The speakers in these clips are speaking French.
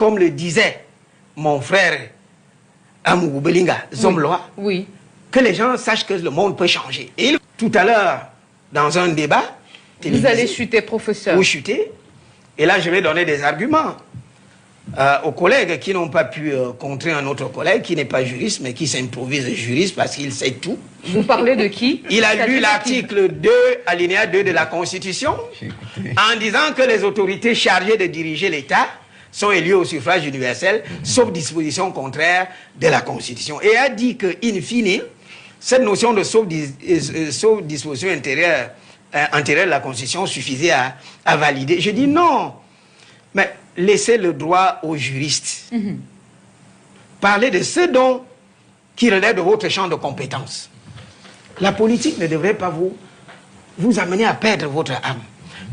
Comme le disait mon frère Amougou Belinga, Zomloa, oui. Que les gens sachent que le monde peut changer. Et tout à l'heure, dans un débat vous allez chuter, professeur. Vous chutez. Et là, je vais donner des arguments aux collègues qui n'ont pas pu contrer un autre collègue qui n'est pas juriste, mais qui s'improvise juriste parce qu'il sait tout. Vous parlez de qui? Il a lu l'article 2, alinéa 2 de la Constitution, en disant que les autorités chargées de diriger l'État sont élues au suffrage universel, sauf disposition contraire de la Constitution. Et a dit que, in fine, cette notion de sauf disposition antérieure de la Constitution suffisait à valider. Je dis non, mais laissez le droit aux juristes. Parlez de ce dont qui relève de votre champ de compétences. La politique ne devrait pas vous amener à perdre votre âme.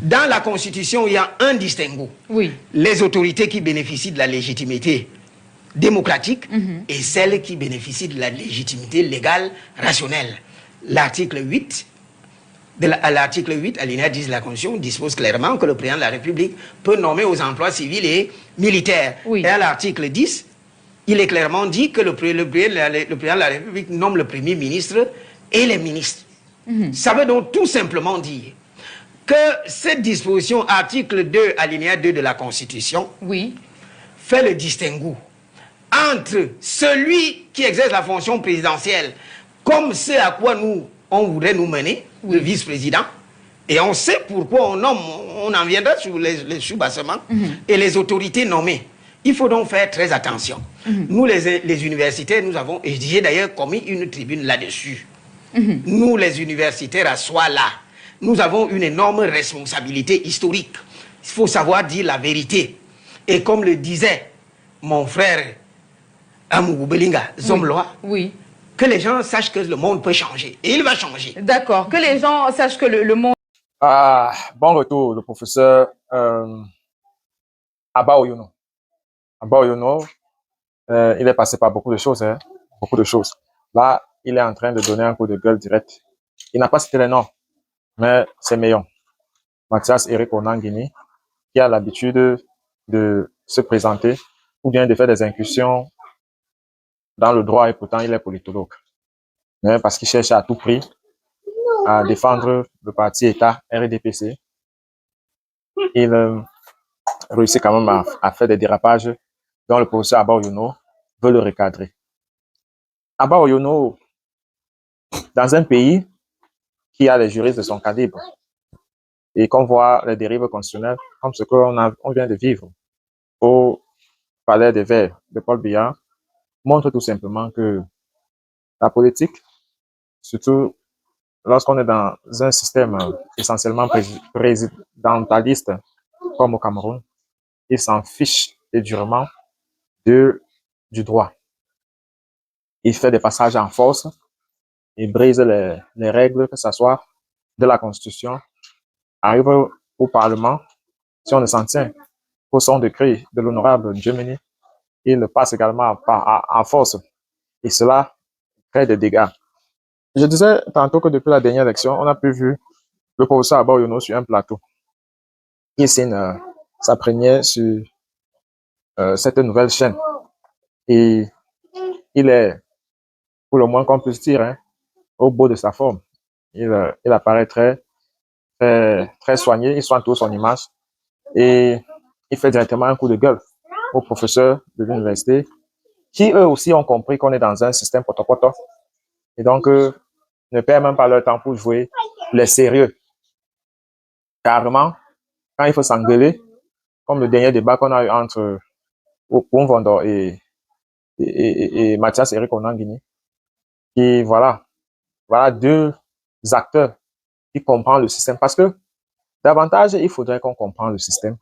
Dans la Constitution, il y a un distinguo. Oui. Les autorités qui bénéficient de la légitimité démocratique et celles qui bénéficient de la légitimité légale rationnelle. L'article 8, alinéa 10 de la Constitution, dispose clairement que le président de la République peut nommer aux emplois civils et militaires. Oui. Et à l'article 10, il est clairement dit que le président de la République nomme le Premier ministre et les ministres. Ça veut donc tout simplement dire que cette disposition, article 2, alinéa 2 de la Constitution, fait le distinguo entre celui qui exerce la fonction présidentielle, comme ce à quoi on voudrait nous mener, le vice-président, et on sait pourquoi on nomme, on en viendra sur les soubassements, et les autorités nommées. Il faut donc faire très attention. Nous, les universitaires, nous avons, et j'ai d'ailleurs commis une tribune là-dessus. Nous, les universitaires, à soi là, nous avons une énorme responsabilité historique. Il faut savoir dire la vérité. Et comme le disait mon frère Amougou Belinga, Zomloa, que les gens sachent que le monde peut changer. Et il va changer. D'accord. Que les gens sachent que le monde... Bon retour, le professeur Abba Oyono. Abba Oyono, il est passé par beaucoup de choses. Beaucoup de choses. Là, il est en train de donner un coup de gueule direct. Il n'a pas cité les noms, mais c'est Meillon. Mathias Eric Onangini, qui a l'habitude de se présenter ou bien de faire des incursions dans le droit et pourtant il est politologue. Mais parce qu'il cherche à tout prix à défendre le parti État RDPC, il réussit quand même à faire des dérapages dont le professeur Abba Oyono veut le recadrer. Abba Oyono, dans un pays qui a les juristes de son calibre et qu'on voit les dérives constitutionnelles comme ce qu'on vient de vivre au Palais des Verts de Paul Biya, montre tout simplement que la politique, surtout lorsqu'on est dans un système essentiellement présidentaliste comme au Cameroun, il s'en fiche durement du droit. Il fait des passages en force, il brise les règles, que ce soit de la Constitution, arrive au Parlement, si on ne s'en tient au son décret de l'honorable Djemeni, il passe également en force. Et cela crée des dégâts. Je disais tantôt que depuis la dernière élection, on a pu voir le professeur Abba Oyono sur un plateau. Il signe sa première sur cette nouvelle chaîne. Et il est, pour le moins qu'on puisse dire, au bout de sa forme. Il apparaît très soigné, il soigne toute son image. Et il fait directement un coup de gueule aux professeurs de l'université, qui eux aussi ont compris qu'on est dans un système poto-poto. Et donc, ne perdent même pas leur temps pour jouer les sérieux. Carrément, quand il faut s'engueuler, comme le dernier débat qu'on a eu entre Opunvondo et Mathias Eric Onangini, qui voilà deux acteurs qui comprennent le système. Parce que davantage, il faudrait qu'on comprenne le système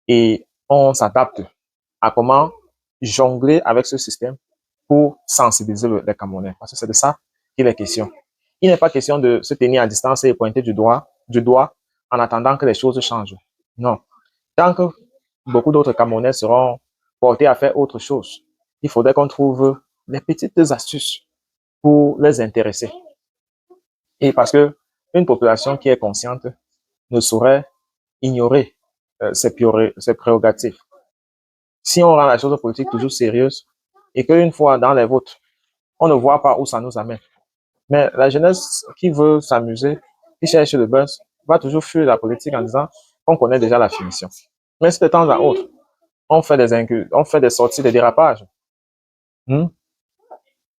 et on s'adapte à comment jongler avec ce système pour sensibiliser les Camerounais. Parce que c'est de ça qu'il est question. Il n'est pas question de se tenir à distance et pointer du doigt en attendant que les choses changent. Non. Tant que beaucoup d'autres Camerounais seront portés à faire autre chose, il faudrait qu'on trouve les petites astuces pour les intéresser. Et parce que une population qui est consciente ne saurait ignorer ses prérogatives. Si on rend la chose politique toujours sérieuse et qu'une fois dans les votes, on ne voit pas où ça nous amène. Mais la jeunesse qui veut s'amuser, qui cherche le buzz, va toujours fuir la politique en disant qu'on connaît déjà la finition. Mais si de temps à autre, on fait des sorties, des dérapages, hmm,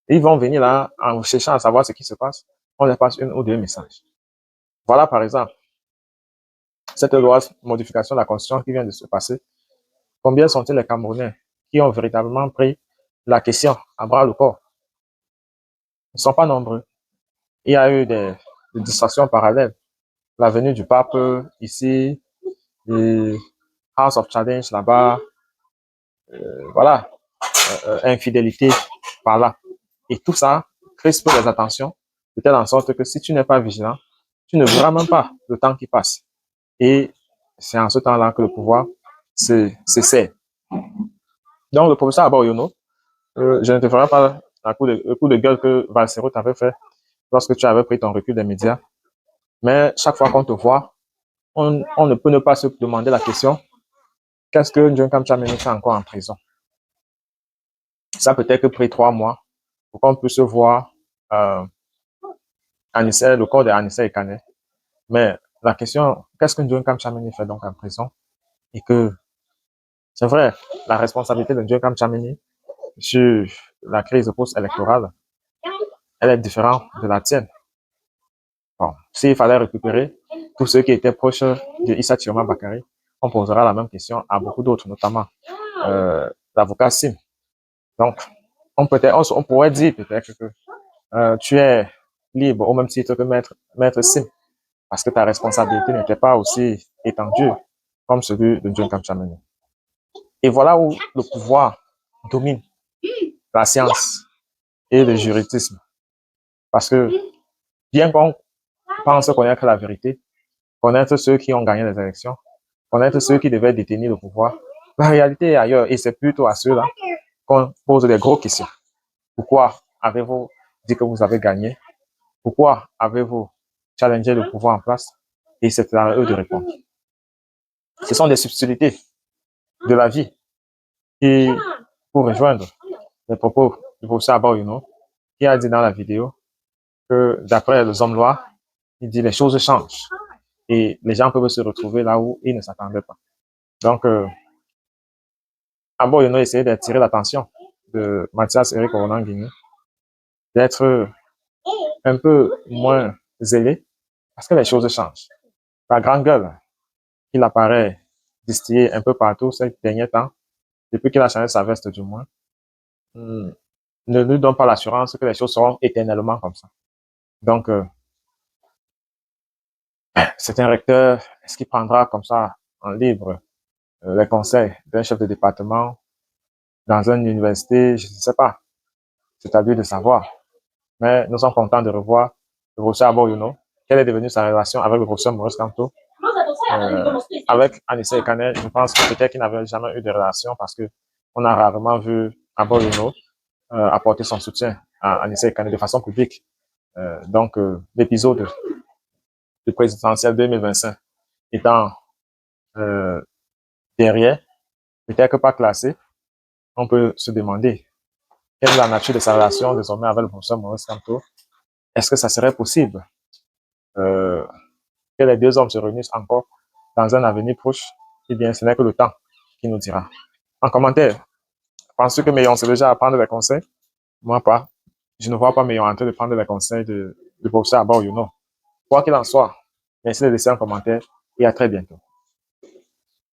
ils vont venir là en cherchant à savoir ce qui se passe. On leur passe une ou deux messages. Voilà par exemple, cette loi de modification de la Constitution qui vient de se passer. Combien sont-ils les Camerounais qui ont véritablement pris la question à bras le corps? Ils ne sont pas nombreux. Il y a eu des distractions parallèles. La venue du pape ici, le House of Challenge là-bas, voilà, infidélité par là. Et tout ça crispe les attentions, de telle en sorte que si tu n'es pas vigilant, tu ne verras même pas le temps qui passe. Et c'est en ce temps-là que le pouvoir se sert. Donc, le professeur Abba Oyono, je ne te ferai pas le coup de gueule que Valsero t'avait fait lorsque tu avais pris ton recul des médias. Mais chaque fois qu'on te voit, on ne peut ne pas se demander la question, qu'est-ce que John Kamchameni fait encore en prison? Ça peut être pris 3 mois pour qu'on puisse voir le corps d'Anissa Ekane. Mais la question, qu'est-ce que John Kamchameni fait donc en prison? Et que c'est vrai, la responsabilité de John Kamchameni sur la crise post-électorale, elle est différente de la tienne. Bon, s'il fallait récupérer tous ceux qui étaient proches de Issa Chioma Bakary, on posera la même question à beaucoup d'autres, notamment l'avocat Sim. Donc, on pourrait dire peut-être que tu es libre au même titre que maître Sim, parce que ta responsabilité n'était pas aussi étendue comme celui de John Kamchameni. Et voilà où le pouvoir domine la science et le juridisme. Parce que bien qu'on pense connaître la vérité, connaître ceux qui ont gagné les élections, connaître ceux qui devaient détenir le pouvoir, la réalité est ailleurs et c'est plutôt à ceux-là qu'on pose des gros questions. Pourquoi avez-vous dit que vous avez gagné? Pourquoi avez-vous challengé le pouvoir en place? Et c'est à eux de répondre. Ce sont des subtilités de la vie qui, pour rejoindre les propos du professeur Abba Oyono, qui a dit dans la vidéo que d'après les hommes lois, il dit les choses changent et les gens peuvent se retrouver là où ils ne s'attendaient pas. Donc, Abba Oyono essayait d'attirer l'attention de Mathias Eric Ronan-Guigny, d'être un peu moins zélé parce que les choses changent. La grande gueule qu'il apparaît distillée un peu partout ces derniers temps, depuis qu'il a changé sa veste du moins, ne nous donne pas l'assurance que les choses seront éternellement comme ça. Donc, c'est un recteur, est-ce qu'il prendra comme ça en libre les conseils d'un chef de département dans une université? Je ne sais pas. C'est à lui de savoir. Mais nous sommes contents de revoir le professeur Abba Oyono. Quelle est devenue sa relation avec le professeur Maurice Kamto? Avec Anissa Ekane, je pense que peut-être qu'il n'avait jamais eu de relation parce que on a rarement vu Abba Oyono apporter son soutien à Anissa Ekane de façon publique. Donc, l'épisode du présidentiel 2025 étant derrière, peut-être que pas classé, on peut se demander quelle est la nature de sa relation désormais avec le professeur Maurice Kamto. Est-ce que ça serait possible que les deux hommes se réunissent encore dans un avenir proche? Eh bien, ce n'est que le temps qui nous dira. En commentaire, penses-tu que Meillon c'est déjà à prendre les conseils? Moi pas. Je ne vois pas Meillon en train de prendre les conseils du professeur Abba Oyono. Quoi qu'il en soit, merci de laisser un commentaire et à très bientôt.